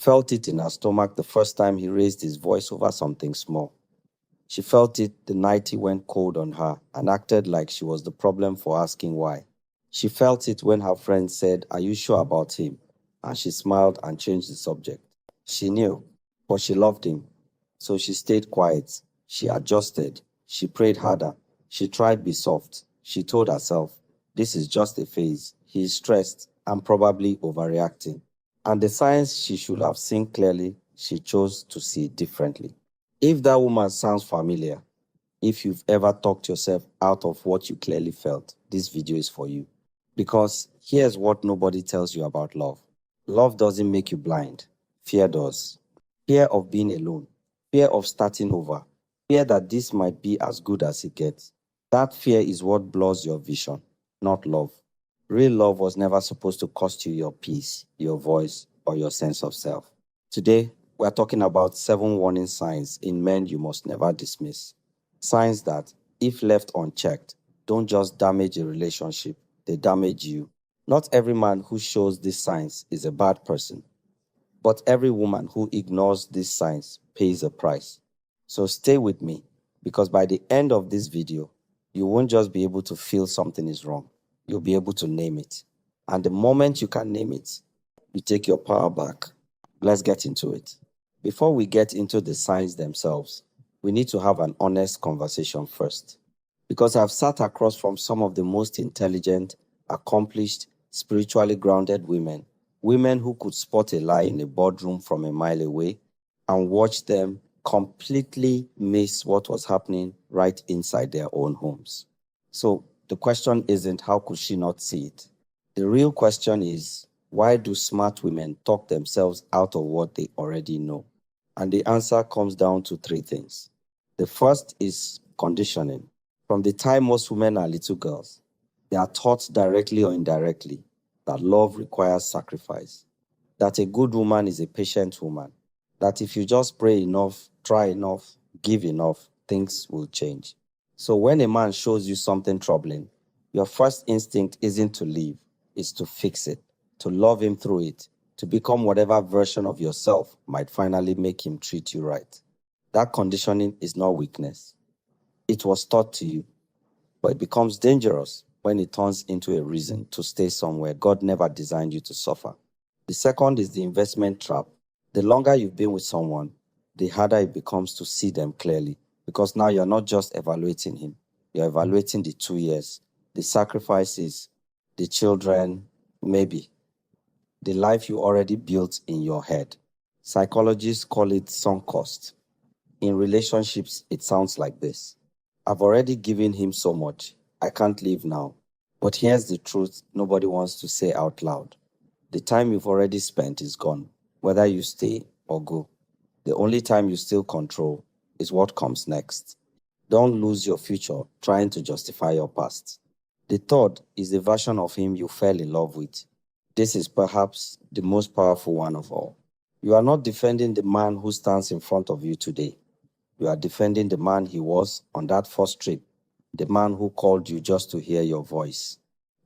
Felt it in her stomach the first time he raised his voice over something small. She felt it the night he went cold on her and acted like she was the problem for asking why. She felt it when her friend said, "Are you sure about him?" And she smiled and changed the subject. She knew, but she loved him. So she stayed quiet. She adjusted. She prayed harder. She tried to be soft. She told herself, "This is just a phase. He is stressed and probably overreacting." And the signs she should have seen clearly, she chose to see differently. If that woman sounds familiar, if you've ever talked yourself out of what you clearly felt, this video is for you. Because here's what nobody tells you about love: love doesn't make you blind, fear does. Fear of being alone, fear of starting over, fear that this might be as good as it gets. That fear is what blurs your vision, not love. Real love was never supposed to cost you your peace, your voice, or your sense of self. Today, we're talking about 7 warning signs in men you must never dismiss. Signs that, if left unchecked, don't just damage a relationship, they damage you. Not every man who shows these signs is a bad person, but every woman who ignores these signs pays a price. So stay with me, because by the end of this video, you won't just be able to feel something is wrong, you'll be able to name it. And the moment you can name it, you take your power back. Let's get into it. Before we get into the signs themselves, we need to have an honest conversation first. Because I've sat across from some of the most intelligent, accomplished, spiritually grounded women, women who could spot a lie in a boardroom from a mile away, and watch them completely miss what was happening right inside their own homes. So the question isn't how could she not see it? The real question is, why do smart women talk themselves out of what they already know? And the answer comes down to 3 things. The first is conditioning. From the time most women are little girls, they are taught directly or indirectly that love requires sacrifice, that a good woman is a patient woman, that if you just pray enough, try enough, give enough, things will change. So when a man shows you something troubling, your first instinct isn't to leave, it's to fix it, to love him through it, to become whatever version of yourself might finally make him treat you right. That conditioning is not weakness. It was taught to you, but it becomes dangerous when it turns into a reason to stay somewhere God never designed you to suffer. The second is the investment trap. The longer you've been with someone, the harder it becomes to see them clearly, because now you're not just evaluating him, you're evaluating the 2 years, the sacrifices, the children, maybe the life you already built in your head. Psychologists call it sunk cost. In relationships, it sounds like this: I've already given him so much, I can't leave now. But here's the truth nobody wants to say out loud: the time you've already spent is gone, whether you stay or go. The only time you still control is what comes next. Don't lose your future trying to justify your past. The third is the version of him you fell in love with. This is perhaps the most powerful one of all. You are not defending the man who stands in front of you today. You are defending the man he was on that first trip, the man who called you just to hear your voice,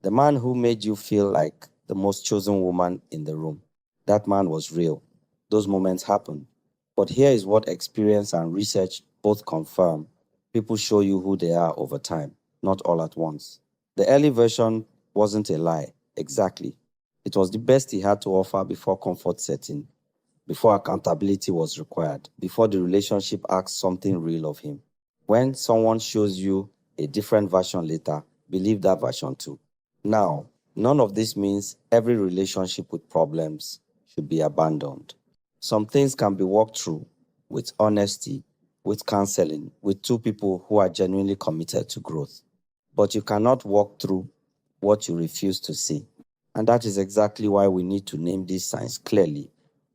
the man who made you feel like the most chosen woman in the room. That man was real. Those moments happened. But here is what experience and research both confirm: people show you who they are over time, not all at once. The early version wasn't a lie, exactly. It was the best he had to offer before comfort set in, before accountability was required, before the relationship asked something real of him. When someone shows you a different version later, believe that version too. Now, none of this means every relationship with problems should be abandoned. Some things can be worked through with honesty, with counseling, with two people who are genuinely committed to growth. But you cannot walk through what you refuse to see. And that is exactly why we need to name these signs clearly,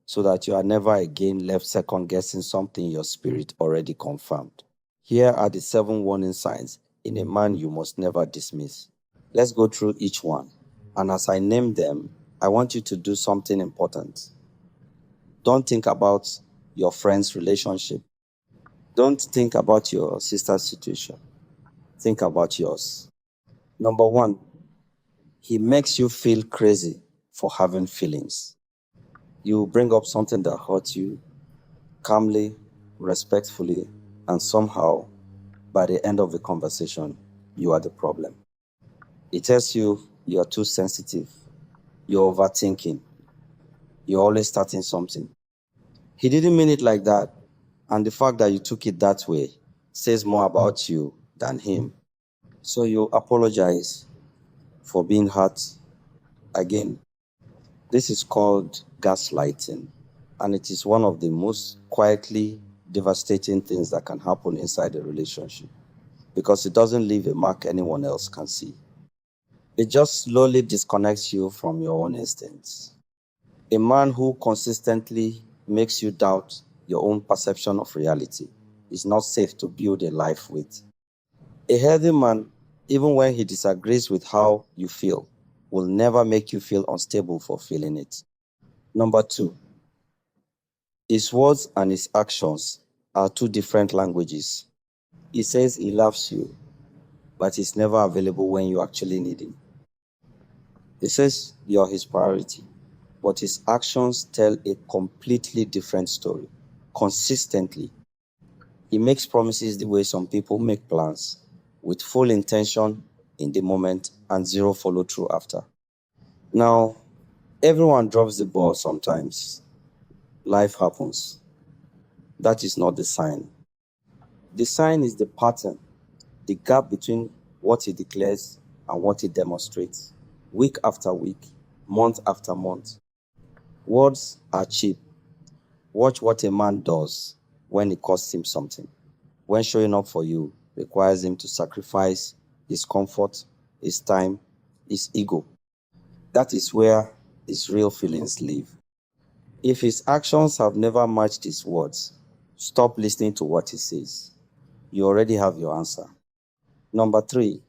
so that you are never again left second guessing something your spirit already confirmed. Here are the 7 warning signs in a man you must never dismiss. Let's go through each one. And as I name them, I want you to do something important. Don't think about your friend's relationship. Don't think about your sister's situation. Think about yours. Number 1, he makes you feel crazy for having feelings. You bring up something that hurts you calmly, respectfully, and somehow, by the end of the conversation, you are the problem. It tells you you're too sensitive, you're overthinking, you're always starting something. He didn't mean it like that, and the fact that you took it that way says more about you than him. So you apologize for being hurt again. This is called gaslighting, and it is one of the most quietly devastating things that can happen inside a relationship because it doesn't leave a mark anyone else can see. It just slowly disconnects you from your own instincts. A man who consistently makes you doubt your own perception of reality is not safe to build a life with. A healthy man, even when he disagrees with how you feel, will never make you feel unstable for feeling it. Number two, his words and his actions are two different languages. He says he loves you, but he's never available when you actually need him. He says you're his priority, but his actions tell a completely different story. Consistently, he makes promises the way some people make plans, with full intention in the moment and zero follow through after. Now, everyone drops the ball sometimes. Life happens. That is not the sign. The sign is the pattern, the gap between what he declares and what he demonstrates, week after week, month after month. Words are cheap. Watch what a man does when it costs him something. When showing up for you requires him to sacrifice his comfort, his time, his ego. That is where his real feelings live. If his actions have never matched his words, stop listening to what he says. You already have your answer. Number three,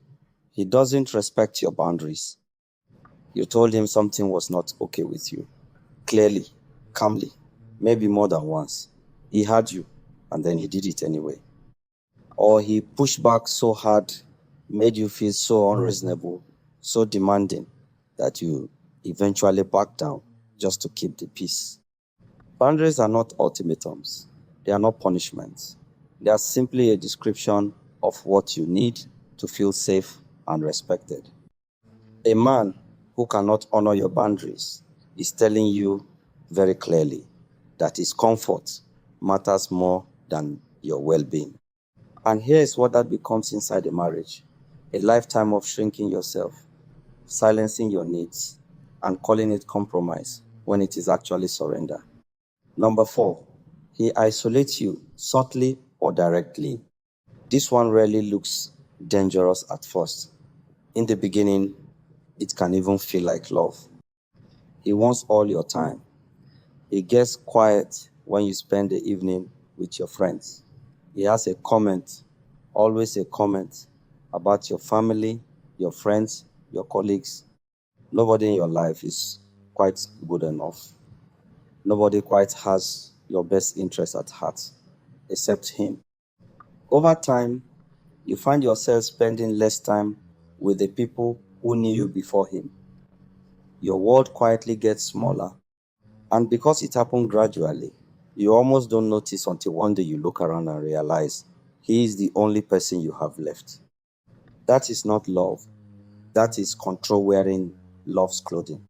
he doesn't respect your boundaries. You told him something was not okay with you. Clearly, calmly, maybe more than once. He heard you, and then he did it anyway. Or he pushed back so hard, made you feel so unreasonable, so demanding, that you eventually backed down just to keep the peace. Boundaries are not ultimatums. They are not punishments. They are simply a description of what you need to feel safe and respected. A man who cannot honor your boundaries is telling you very clearly that his comfort matters more than your well being. And here is what that becomes inside a marriage: a lifetime of shrinking yourself, silencing your needs, and calling it compromise when it is actually surrender. Number four, he isolates you subtly or directly. This one rarely looks dangerous at first. In the beginning, it can even feel like love. He wants all your time. He gets quiet when you spend the evening with your friends. He has a comment, always a comment, about your family, your friends, your colleagues. Nobody in your life is quite good enough. Nobody quite has your best interest at heart except him. Over time, you find yourself spending less time with the people who knew you before him. Your world quietly gets smaller, and because it happened gradually, you almost don't notice until one day you look around and realize he is the only person you have left. That is not love. That is control wearing love's clothing.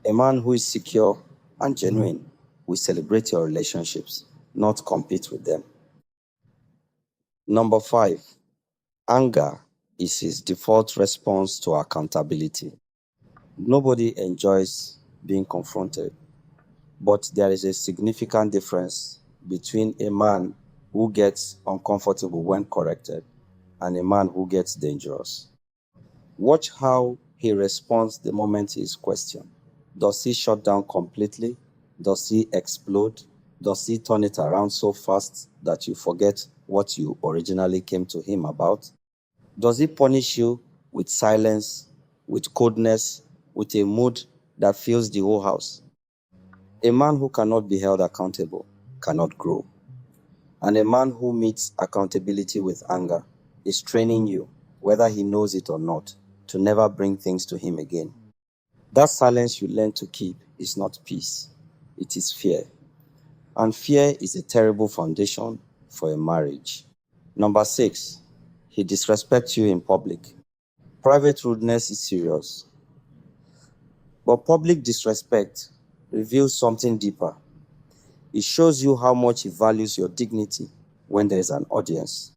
A man who is secure and genuine will celebrate your relationships, not compete with them. Number five, anger is his default response to accountability. Nobody enjoys being confronted, but there is a significant difference between a man who gets uncomfortable when corrected and a man who gets dangerous. Watch how he responds the moment he is questioned. Does he shut down completely? Does he explode? Does he turn it around so fast that you forget what you originally came to him about? Does he punish you with silence, with coldness, with a mood that fills the whole house? A man who cannot be held accountable cannot grow. And a man who meets accountability with anger is training you, whether he knows it or not, to never bring things to him again. That silence you learn to keep is not peace. It is fear. And fear is a terrible foundation for a marriage. Number 6, he disrespects you in public. Private rudeness is serious, but public disrespect reveals something deeper. It shows you how much he values your dignity when there is an audience.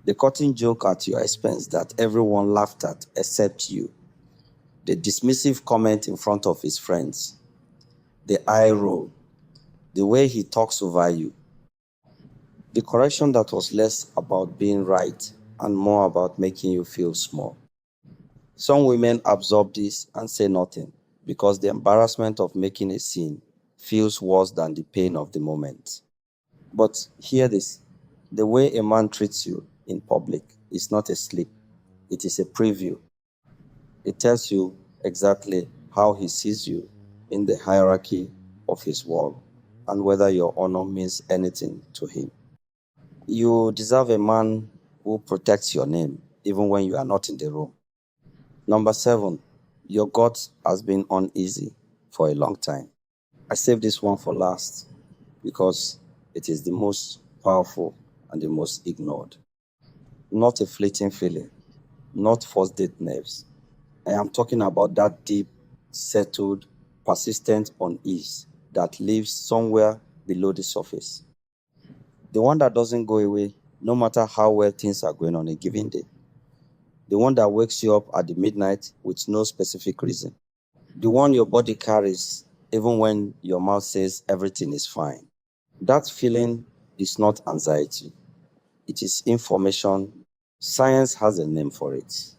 The cutting joke at your expense that everyone laughed at except you. The dismissive comment in front of his friends. The eye roll. The way he talks over you. The correction that was less about being right and more about making you feel small. Some women absorb this and say nothing because the embarrassment of making a scene feels worse than the pain of the moment. But hear this, the way a man treats you in public is not a slip, it is a preview. It tells you exactly how he sees you in the hierarchy of his world and whether your honor means anything to him. You deserve a man who protects your name even when you are not in the room. Number 7, your gut has been uneasy for a long time. I saved this one for last because it is the most powerful and the most ignored. Not a fleeting feeling, not first date nerves. I am talking about that deep, settled, persistent unease that lives somewhere below the surface. The one that doesn't go away no matter how well things are going on a given day. The one that wakes you up at the midnight with no specific reason. The one your body carries even when your mouth says everything is fine. That feeling is not anxiety. It is information. Science has a name for it.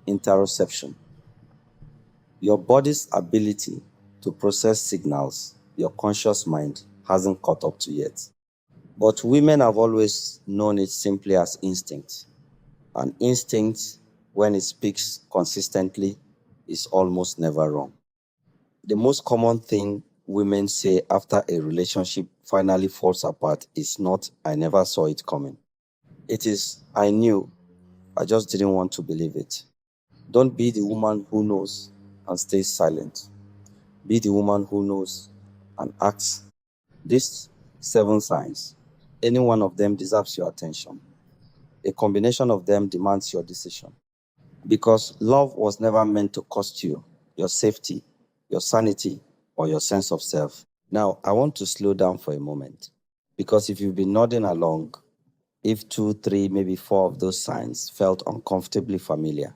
Interoception. Your body's ability to process signals your conscious mind hasn't caught up to yet. But women have always known it simply as instinct. And instinct, when it speaks consistently, is almost never wrong. The most common thing women say after a relationship finally falls apart is not, I never saw it coming. It is, I knew, I just didn't want to believe it. Don't be the woman who knows and stays silent. Be the woman who knows and acts. These 7 signs, any one of them deserves your attention. A combination of them demands your decision. Because love was never meant to cost you your safety, your sanity, or your sense of self. Now, I want to slow down for a moment. Because if you've been nodding along, if 2, 3, maybe 4 of those signs felt uncomfortably familiar,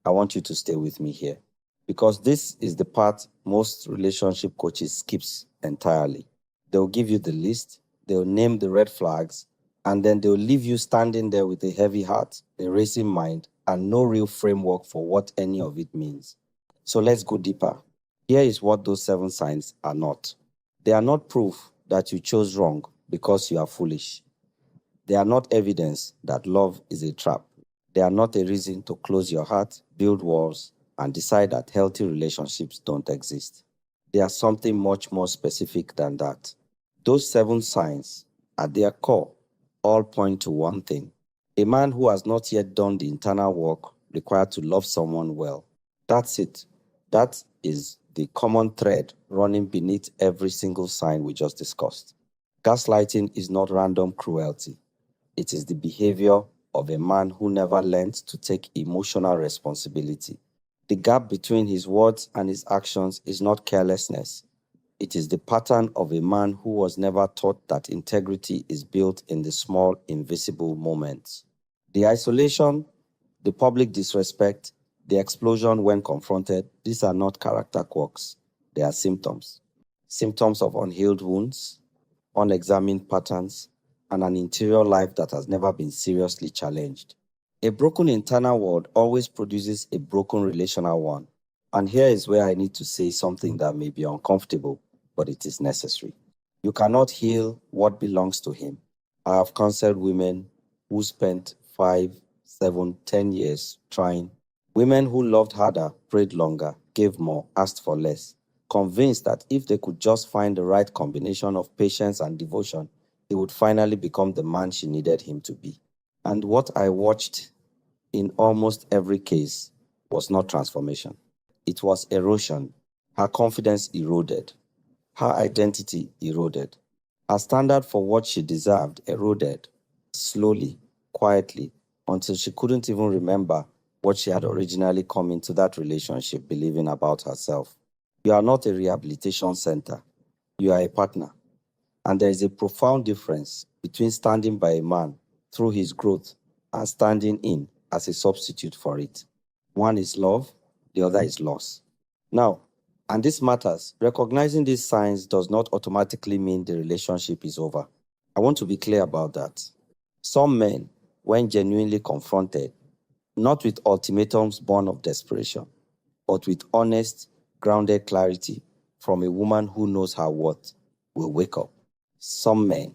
I want you to stay with me here. Because this is the part most relationship coaches skips entirely. They'll give you the list, they'll name the red flags, and then they'll leave you standing there with a heavy heart, a racing mind, and no real framework for what any of it means. So let's go deeper. Here is what those 7 signs are not. They are not proof that you chose wrong because you are foolish. They are not evidence that love is a trap. They are not a reason to close your heart, build walls, and decide that healthy relationships don't exist. They are something much more specific than that. Those 7 signs, at their core, all point to one thing. A man who has not yet done the internal work required to love someone well. That's it. That is the common thread running beneath every single sign we just discussed. Gaslighting is not random cruelty. It is the behavior of a man who never learned to take emotional responsibility. The gap between his words and his actions is not carelessness. It is the pattern of a man who was never taught that integrity is built in the small, invisible moments. The isolation, the public disrespect, the explosion when confronted, these are not character quirks. They are symptoms. Symptoms of unhealed wounds, unexamined patterns, and an interior life that has never been seriously challenged. A broken internal world always produces a broken relational one. And here is where I need to say something that may be uncomfortable, but it is necessary. You cannot heal what belongs to him. I have counseled women who spent 5, 7, 10 years trying. Women who loved harder, prayed longer, gave more, asked for less, convinced that if they could just find the right combination of patience and devotion, he would finally become the man she needed him to be. And what I watched in almost every case was not transformation. It was erosion. Her confidence eroded. Her identity eroded. Her standard for what she deserved eroded slowly, quietly, until she couldn't even remember what she had originally come into that relationship believing about herself. You are not a rehabilitation center, you are a partner. And there is a profound difference between standing by a man through his growth and standing in as a substitute for it. One is love, the other is loss. Now, and this matters, recognizing these signs does not automatically mean the relationship is over. I want to be clear about that. Some men, when genuinely confronted, not with ultimatums born of desperation, but with honest, grounded clarity from a woman who knows her worth, will wake up. Some men,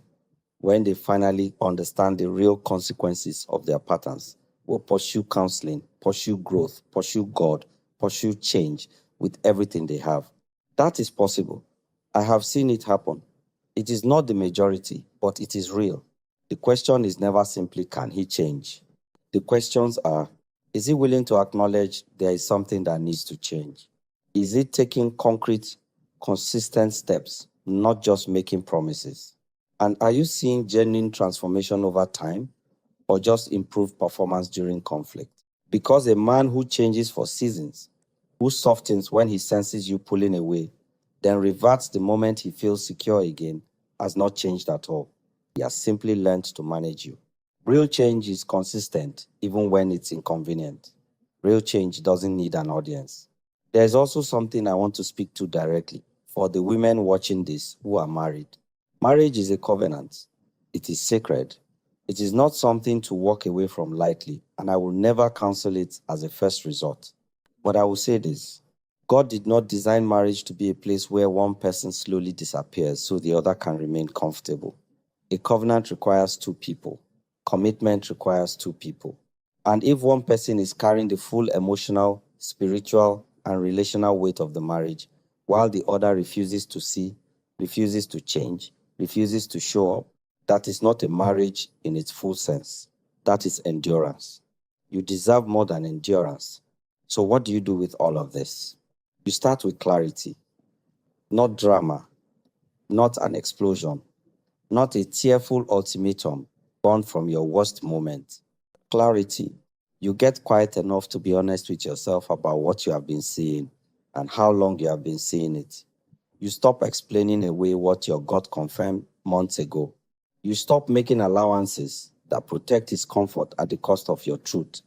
when they finally understand the real consequences of their patterns, will pursue counseling, pursue growth, pursue God, pursue change with everything they have. That is possible. I have seen it happen. It is not the majority, but it is real. The question is never simply, can he change? The questions are, is he willing to acknowledge there is something that needs to change? Is he taking concrete, consistent steps, not just making promises? And are you seeing genuine transformation over time or just improved performance during conflict? Because a man who changes for seasons, who softens when he senses you pulling away, then reverts the moment he feels secure again, has not changed at all. He has simply learned to manage you. Real change is consistent even when it's inconvenient. Real change doesn't need an audience. There's also something I want to speak to directly for the women watching this who are married. Marriage is a covenant. It is sacred. It is not something to walk away from lightly, and I will never counsel it as a first resort. But I will say this: God did not design marriage to be a place where one person slowly disappears so the other can remain comfortable. A covenant requires two people. Commitment requires two people. And if one person is carrying the full emotional, spiritual, and relational weight of the marriage, while the other refuses to see, refuses to change, refuses to show up, that is not a marriage in its full sense. That is endurance. You deserve more than endurance. So, what do you do with all of this? You start with clarity, not drama, not an explosion, not a tearful ultimatum born from your worst moment. Clarity. You get quiet enough to be honest with yourself about what you have been seeing and how long you have been seeing it. You stop explaining away what your gut confirmed months ago. You stop making allowances that protect his comfort at the cost of your truth.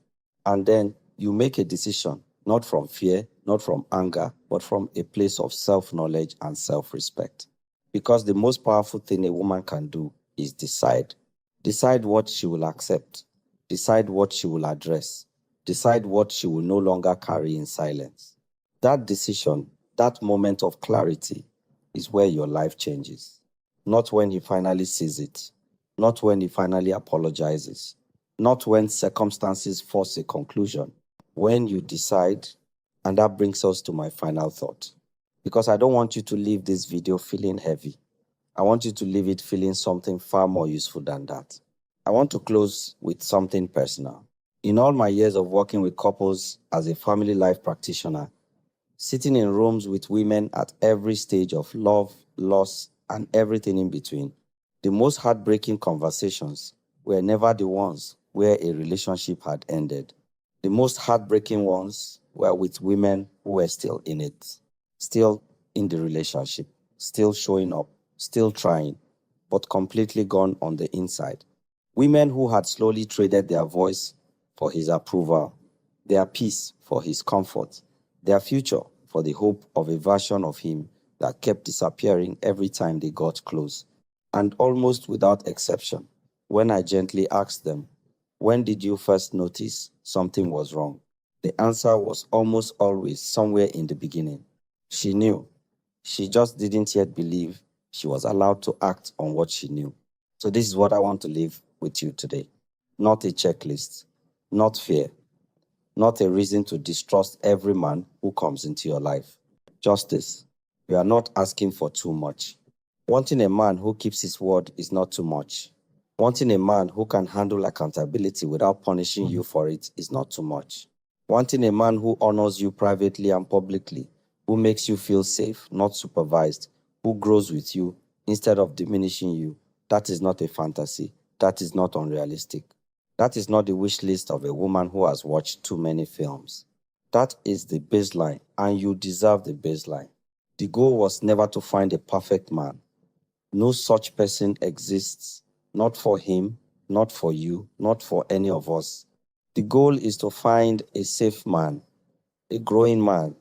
And then you make a decision, not from fear, not from anger, but from a place of self-knowledge and self-respect. Because the most powerful thing a woman can do is decide. Decide what she will accept. Decide what she will address. Decide what she will no longer carry in silence. That decision, that moment of clarity, is where your life changes. Not when he finally sees it. Not when he finally apologizes. Not when circumstances force a conclusion. When you decide, and that brings us to my final thought. Because I don't want you to leave this video feeling heavy. I want you to leave it feeling something far more useful than that. I want to close with something personal. In all my years of working with couples as a family life practitioner, sitting in rooms with women at every stage of love, loss, and everything in between, the most heartbreaking conversations were never the ones where a relationship had ended. The most heartbreaking ones were with women who were still in it, still in the relationship, still showing up, still trying, but completely gone on the inside. Women who had slowly traded their voice for his approval, their peace for his comfort, their future for the hope of a version of him that kept disappearing every time they got close. And almost without exception, when I gently asked them, when did you first notice something was wrong? The answer was almost always somewhere in the beginning. She knew. She just didn't yet believe she was allowed to act on what she knew. So this is what I want to leave with you today. Not a checklist, not fear, not a reason to distrust every man who comes into your life. Just this: you are not asking for too much. Wanting a man who keeps his word is not too much. Wanting a man who can handle accountability without punishing you for it is not too much. Wanting a man who honors you privately and publicly, who makes you feel safe, not supervised, who grows with you instead of diminishing you. That is not a fantasy. That is not unrealistic. That is not the wish list of a woman who has watched too many films. That is the baseline, and you deserve the baseline. The goal was never to find a perfect man. No such person exists, not for him, not for you, not for any of us. The goal is to find a safe man, a growing man,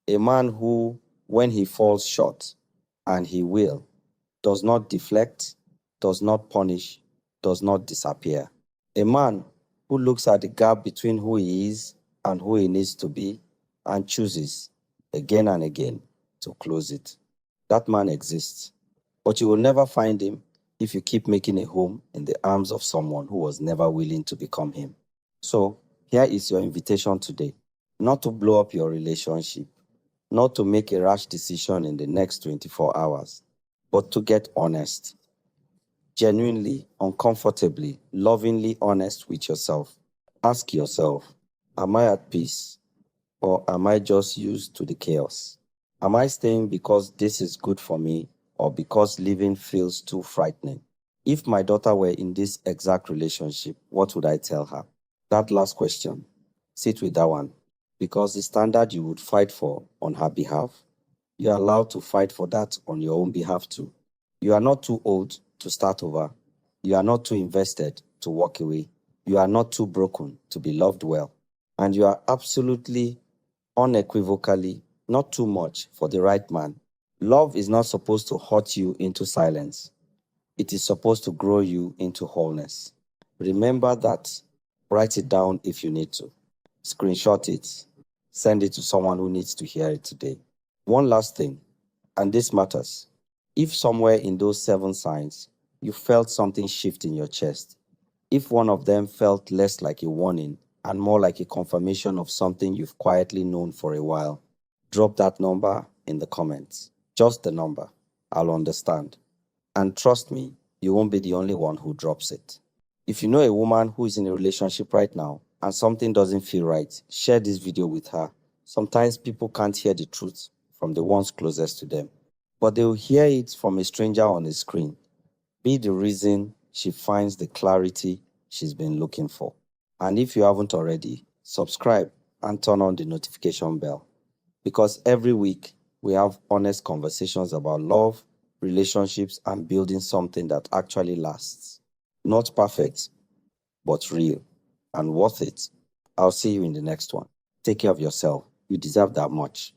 a man who, when he falls short, and he will, does not deflect, does not punish, does not disappear. A man who looks at the gap between who he is and who he needs to be and chooses again and again to close it. That man exists, but you will never find him if you keep making a home in the arms of someone who was never willing to become him. So, here is your invitation today, not to blow up your relationship, not to make a rash decision in the next 24 hours, but to get honest, genuinely, uncomfortably, lovingly honest with yourself. Ask yourself, am I at peace or am I just used to the chaos? Am I staying because this is good for me or because living feels too frightening? If my daughter were in this exact relationship, what would I tell her? That last question, sit with that one, because the standard you would fight for on her behalf, you're allowed to fight for that on your own behalf too. You are not too old to start over. You are not too invested to walk away. You are not too broken to be loved well. And you are absolutely, unequivocally, not too much for the right man. Love is not supposed to hurt you into silence. It is supposed to grow you into wholeness. Remember that. Write it down if you need to. Screenshot it. Send it to someone who needs to hear it today. One last thing, and this matters. If somewhere in those 7 signs you felt something shift in your chest, if one of them felt less like a warning and more like a confirmation of something you've quietly known for a while, drop that number in the comments. Just the number. I'll understand. And trust me, you won't be the only one who drops it. If you know a woman who is in a relationship right now and something doesn't feel right, share this video with her. Sometimes people can't hear the truth from the ones closest to them, but they will hear it from a stranger on a screen. Be the reason she finds the clarity she's been looking for. And if you haven't already, subscribe and turn on the notification bell, because every week we have honest conversations about love, relationships, and building something that actually lasts. Not perfect, but real and worth it. I'll see you in the next one. Take care of yourself. You deserve that much.